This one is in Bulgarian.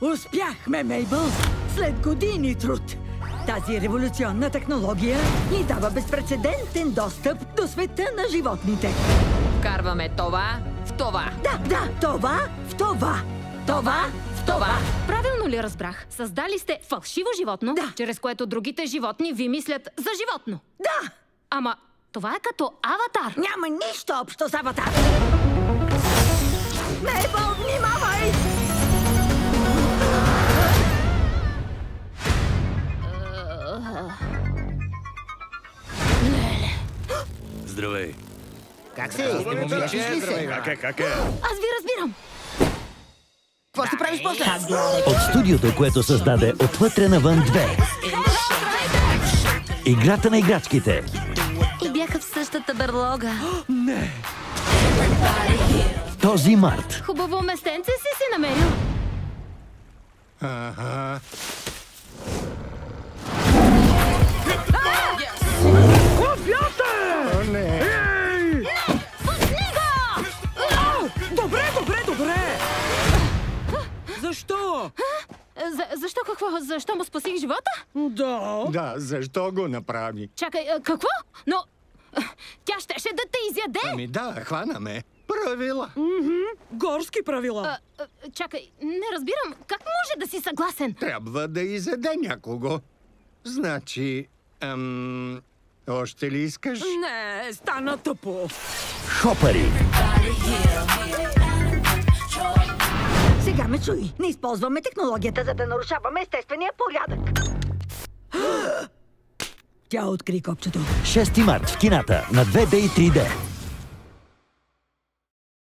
Успяхме, Мейбъл! След години труд! Тази революционна технология ни дава безпрецедентен достъп до света на животните. Вкарваме това в това. Да, това в това. Това в това. Правилно ли разбрах? Създали сте фалшиво животно, Да. чрез което другите животни ви мислят за животно. Да! Ама това е като аватар. Няма нищо общо с аватар! Мейбъл, внимавай! Здравей. Как се? Пишеш ли се? Как е? Аз ви разбирам. Какво ще правиш после? От студиото, което създаде Отвътре навън 2. Играта на играчките. И бяха в същата берлога. Този март. Хубаво местенце си намерил. Добре! Защо? Защо какво? Защо му спасих живота? Да. Да, защо го направи? Чакай, какво? Но тя щеше да те изяде. Ами да, хванаме. Правила. Горски правила. Чакай, не разбирам. Как може да си съгласен? Трябва да изяде някого. Значи, още ли искаш? Не, стана тъпо. Хопари. Сега ме чуй. Не използваме технологията, за да нарушаваме естествения порядък. Тя откри копчето. 6 март в кината на 2D и 3D.